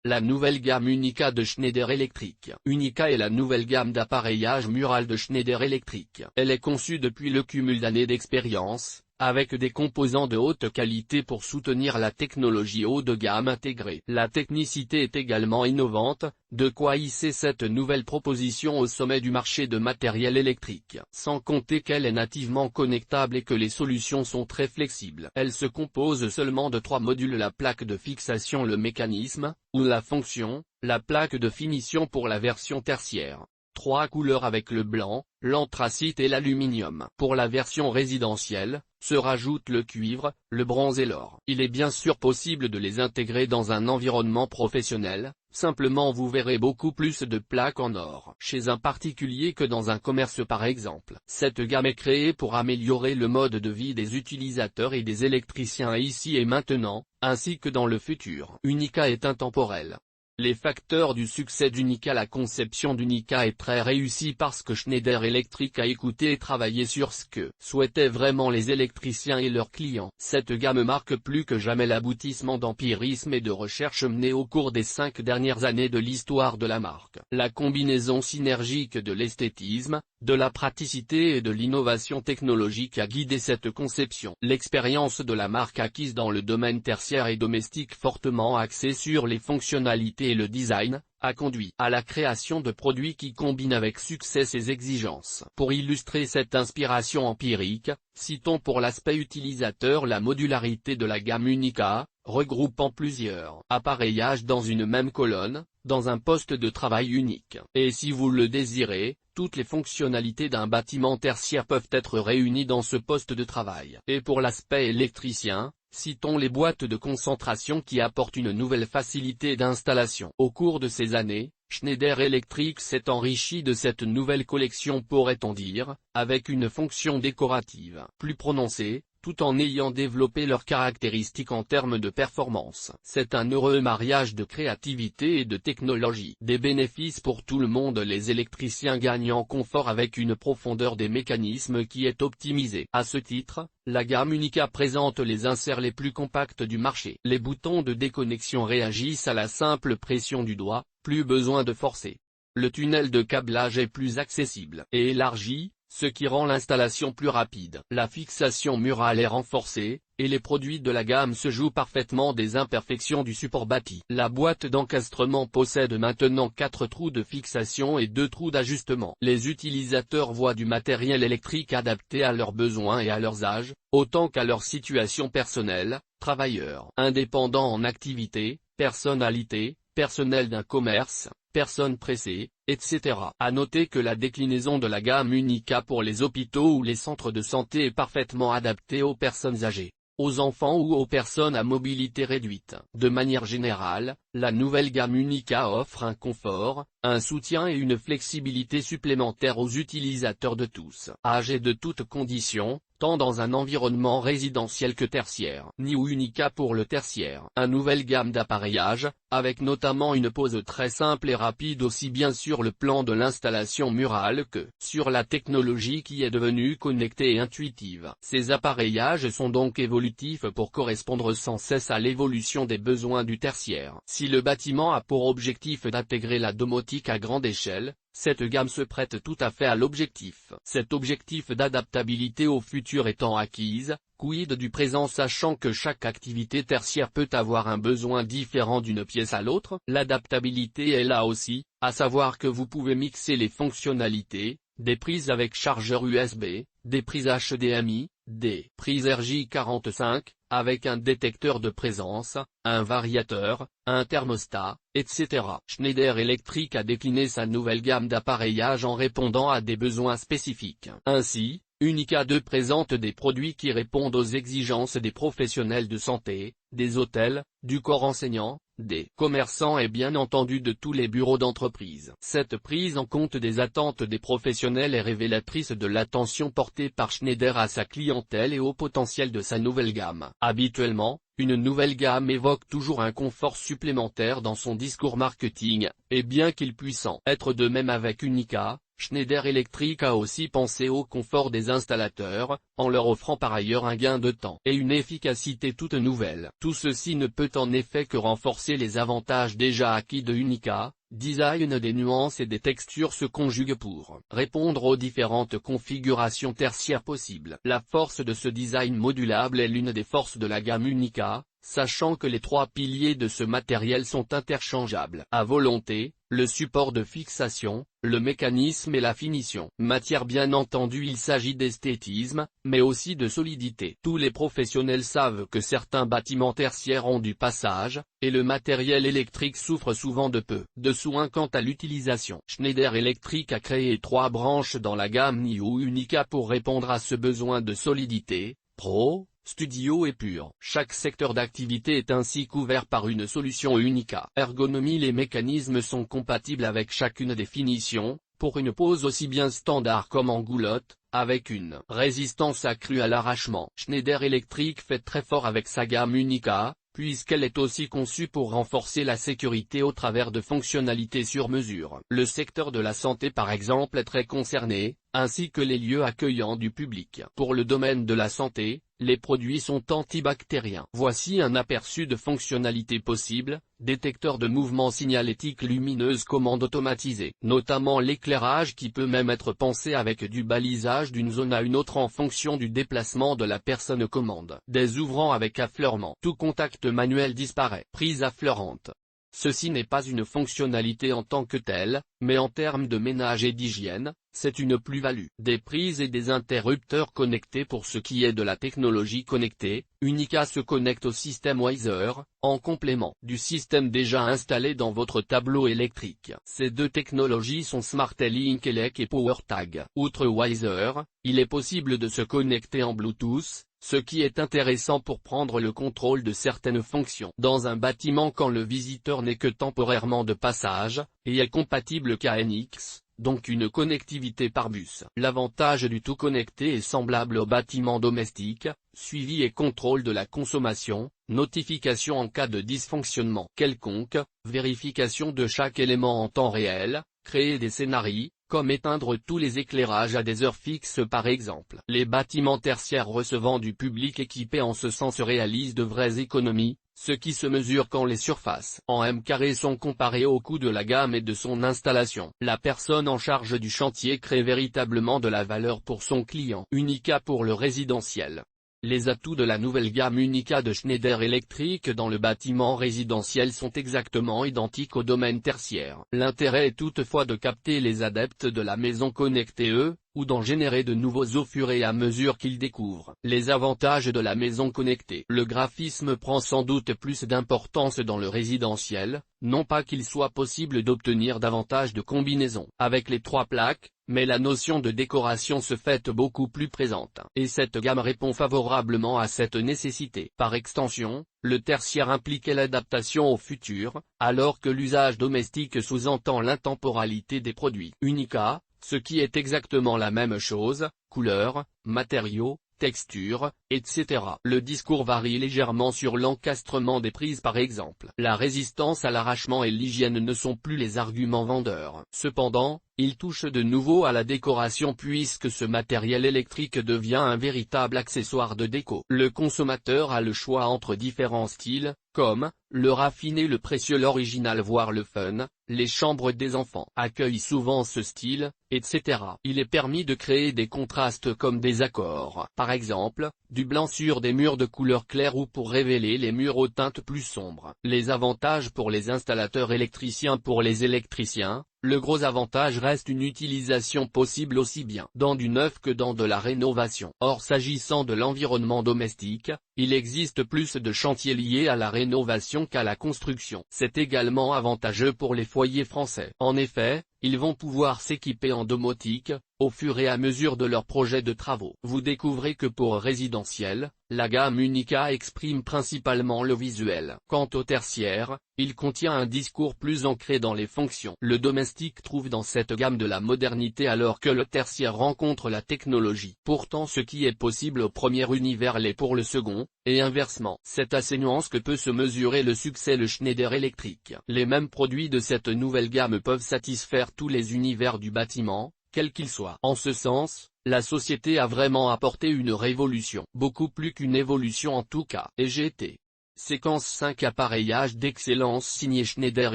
La nouvelle gamme Unica de Schneider Electric. Unica est la nouvelle gamme d'appareillage mural de Schneider Electric. Elle est conçue depuis le cumul d'années d'expérience, avec des composants de haute qualité pour soutenir la technologie haut de gamme intégrée. La technicité est également innovante, de quoi hisser cette nouvelle proposition au sommet du marché de matériel électrique. Sans compter qu'elle est nativement connectable et que les solutions sont très flexibles. Elle se compose seulement de 3 modules: la plaque de fixation, le mécanisme, ou la fonction, la plaque de finition pour la version tertiaire. 3 couleurs avec le blanc, l'anthracite et l'aluminium. Pour la version résidentielle, se rajoutent le cuivre, le bronze et l'or. Il est bien sûr possible de les intégrer dans un environnement professionnel, simplement vous verrez beaucoup plus de plaques en or chez un particulier que dans un commerce par exemple. Cette gamme est créée pour améliorer le mode de vie des utilisateurs et des électriciens ici et maintenant, ainsi que dans le futur. Unica est intemporelle. Les facteurs du succès d'Unica. La conception d'Unica est très réussie parce que Schneider Electric a écouté et travaillé sur ce que souhaitaient vraiment les électriciens et leurs clients. Cette gamme marque plus que jamais l'aboutissement d'empirisme et de recherche menés au cours des 5 dernières années de l'histoire de la marque. La combinaison synergique de l'esthétisme, de la praticité et de l'innovation technologique a guidé cette conception. L'expérience de la marque acquise dans le domaine tertiaire et domestique, fortement axée sur les fonctionnalités et le design, a conduit à la création de produits qui combinent avec succès ces exigences. Pour illustrer cette inspiration empirique, citons pour l'aspect utilisateur la modularité de la gamme Unica, regroupant plusieurs appareillages dans une même colonne, dans un poste de travail unique. Et si vous le désirez, toutes les fonctionnalités d'un bâtiment tertiaire peuvent être réunies dans ce poste de travail. Et pour l'aspect électricien, citons les boîtes de concentration qui apportent une nouvelle facilité d'installation. Au cours de ces années, Schneider Electric s'est enrichi de cette nouvelle collection, pourrait-on dire, avec une fonction décorative plus prononcée, tout en ayant développé leurs caractéristiques en termes de performance. C'est un heureux mariage de créativité et de technologie. Des bénéfices pour tout le monde: les électriciens gagnent en confort avec une profondeur des mécanismes qui est optimisée. À ce titre, la gamme Unica présente les inserts les plus compacts du marché. Les boutons de déconnexion réagissent à la simple pression du doigt, plus besoin de forcer. Le tunnel de câblage est plus accessible et élargi, ce qui rend l'installation plus rapide. La fixation murale est renforcée, et les produits de la gamme se jouent parfaitement des imperfections du support bâti. La boîte d'encastrement possède maintenant 4 trous de fixation et 2 trous d'ajustement. Les utilisateurs voient du matériel électrique adapté à leurs besoins et à leurs âges, autant qu'à leur situation personnelle: travailleurs indépendants en activité, personnalité, personnel d'un commerce, personnes pressées, etc. À noter que la déclinaison de la gamme Unica pour les hôpitaux ou les centres de santé est parfaitement adaptée aux personnes âgées, aux enfants ou aux personnes à mobilité réduite. De manière générale, la nouvelle gamme Unica offre un confort, un soutien et une flexibilité supplémentaires aux utilisateurs de tous âges et de toutes conditions, tant dans un environnement résidentiel que tertiaire. New Unica pour le tertiaire. Une nouvelle gamme d'appareillage, avec notamment une pose très simple et rapide aussi bien sur le plan de l'installation murale que sur la technologie qui est devenue connectée et intuitive. Ces appareillages sont donc évolutifs pour correspondre sans cesse à l'évolution des besoins du tertiaire. Si le bâtiment a pour objectif d'intégrer la domotique à grande échelle, cette gamme se prête tout à fait à l'objectif. Cet objectif d'adaptabilité au futur étant acquise, quid du présent, sachant que chaque activité tertiaire peut avoir un besoin différent d'une pièce à l'autre? L'adaptabilité est là aussi, à savoir que vous pouvez mixer les fonctionnalités, des prises avec chargeur USB, des prises HDMI, des prises RJ45, avec un détecteur de présence, un variateur, un thermostat, etc. Schneider Electric a décliné sa nouvelle gamme d'appareillage en répondant à des besoins spécifiques. Ainsi, Unica 2 présente des produits qui répondent aux exigences des professionnels de santé, des hôtels, du corps enseignant, des commerçants et bien entendu de tous les bureaux d'entreprise. Cette prise en compte des attentes des professionnels est révélatrice de l'attention portée par Schneider à sa clientèle et au potentiel de sa nouvelle gamme. Habituellement, une nouvelle gamme évoque toujours un confort supplémentaire dans son discours marketing, et bien qu'il puisse en être de même avec Unica, Schneider Electric a aussi pensé au confort des installateurs, en leur offrant par ailleurs un gain de temps et une efficacité toute nouvelle. Tout ceci ne peut en effet que renforcer les avantages déjà acquis de Unica. Design des nuances et des textures se conjuguent pour répondre aux différentes configurations tertiaires possibles. La force de ce design modulable est l'une des forces de la gamme Unica, sachant que les trois piliers de ce matériel sont interchangeables à volonté, le support de fixation, le mécanisme et la finition. Matière bien entendu, il s'agit d'esthétisme, mais aussi de solidité. Tous les professionnels savent que certains bâtiments tertiaires ont du passage, et le matériel électrique souffre souvent de peu de soin quant à l'utilisation. Schneider Electric a créé 3 branches dans la gamme New Unica pour répondre à ce besoin de solidité, Pro, Studio et Pure. Chaque secteur d'activité est ainsi couvert par une solution Unica. Ergonomie. Les mécanismes sont compatibles avec chacune des finitions, pour une pose aussi bien standard comme en goulotte, avec une résistance accrue à l'arrachement. Schneider Electric fait très fort avec sa gamme Unica, puisqu'elle est aussi conçue pour renforcer la sécurité au travers de fonctionnalités sur mesure. Le secteur de la santé par exemple est très concerné, ainsi que les lieux accueillants du public. Pour le domaine de la santé, les produits sont antibactériens. Voici un aperçu de fonctionnalités possibles: détecteur de mouvements signalétique lumineuse, commande automatisée, notamment l'éclairage qui peut même être pensé avec du balisage d'une zone à une autre en fonction du déplacement de la personne, commande des ouvrants avec affleurement. Tout contact manuel disparaît. Prise affleurante. Ceci n'est pas une fonctionnalité en tant que telle, mais en termes de ménage et d'hygiène, c'est une plus-value. Des prises et des interrupteurs connectés. Pour ce qui est de la technologie connectée, Unica se connecte au système Wiser, en complément du système déjà installé dans votre tableau électrique. Ces deux technologies sont SmartLink Elec et PowerTag. Outre Wiser, il est possible de se connecter en Bluetooth, ce qui est intéressant pour prendre le contrôle de certaines fonctions dans un bâtiment quand le visiteur n'est que temporairement de passage, et est compatible KNX, donc une connectivité par bus. L'avantage du tout connecté est semblable au bâtiment domestique: suivi et contrôle de la consommation, notification en cas de dysfonctionnement quelconque, vérification de chaque élément en temps réel, créer des scénarios, comme éteindre tous les éclairages à des heures fixes par exemple. Les bâtiments tertiaires recevant du public équipés en ce sens réalisent de vraies économies, ce qui se mesure quand les surfaces en m² sont comparées au coût de la gamme et de son installation. La personne en charge du chantier crée véritablement de la valeur pour son client. Unica pour le résidentiel. Les atouts de la nouvelle gamme Unica de Schneider Electric dans le bâtiment résidentiel sont exactement identiques au domaine tertiaire. L'intérêt est toutefois de capter les adeptes de la maison connectée, ou d'en générer de nouveaux au fur et à mesure qu'ils découvrent les avantages de la maison connectée. Le graphisme prend sans doute plus d'importance dans le résidentiel, non pas qu'il soit possible d'obtenir davantage de combinaisons avec les 3 plaques, mais la notion de décoration se fait beaucoup plus présente, et cette gamme répond favorablement à cette nécessité. Par extension, le tertiaire impliquait l'adaptation au futur, alors que l'usage domestique sous-entend l'intemporalité des produits. Unica, ce qui est exactement la même chose: couleurs, matériaux, texture, etc. Le discours varie légèrement sur l'encastrement des prises par exemple. La résistance à l'arrachement et l'hygiène ne sont plus les arguments vendeurs. Cependant, il touche de nouveau à la décoration puisque ce matériel électrique devient un véritable accessoire de déco. Le consommateur a le choix entre différents styles, comme le raffiné, le précieux, l'original voire le fun. Les chambres des enfants accueillent souvent ce style, etc. Il est permis de créer des contrastes comme des accords. Par exemple, du blanc sur des murs de couleur claire ou pour révéler les murs aux teintes plus sombres. Les avantages pour les installateurs électriciens. Pour les électriciens, le gros avantage reste une utilisation possible aussi bien dans du neuf que dans de la rénovation. Or, s'agissant de l'environnement domestique, il existe plus de chantiers liés à la rénovation qu'à la construction. C'est également avantageux pour les foyers français. En effet, ils vont pouvoir s'équiper en domotique, au fur et à mesure de leur projet de travaux. Vous découvrez que pour résidentiel, la gamme Unica exprime principalement le visuel. Quant au tertiaire, il contient un discours plus ancré dans les fonctions. Le domestique trouve dans cette gamme de la modernité alors que le tertiaire rencontre la technologie. Pourtant, ce qui est possible au premier univers l'est pour le second, et inversement. C'est à ces nuances que peut se mesurer le succès de Schneider Electric. Les mêmes produits de cette nouvelle gamme peuvent satisfaire tous les univers du bâtiment, quel qu'il soit. En ce sens, la société a vraiment apporté une révolution, beaucoup plus qu'une évolution en tout cas. EGT. Séquence 5 appareillage d'excellence signé Schneider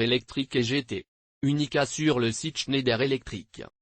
Electric EGT. Unica sur le site Schneider Electric.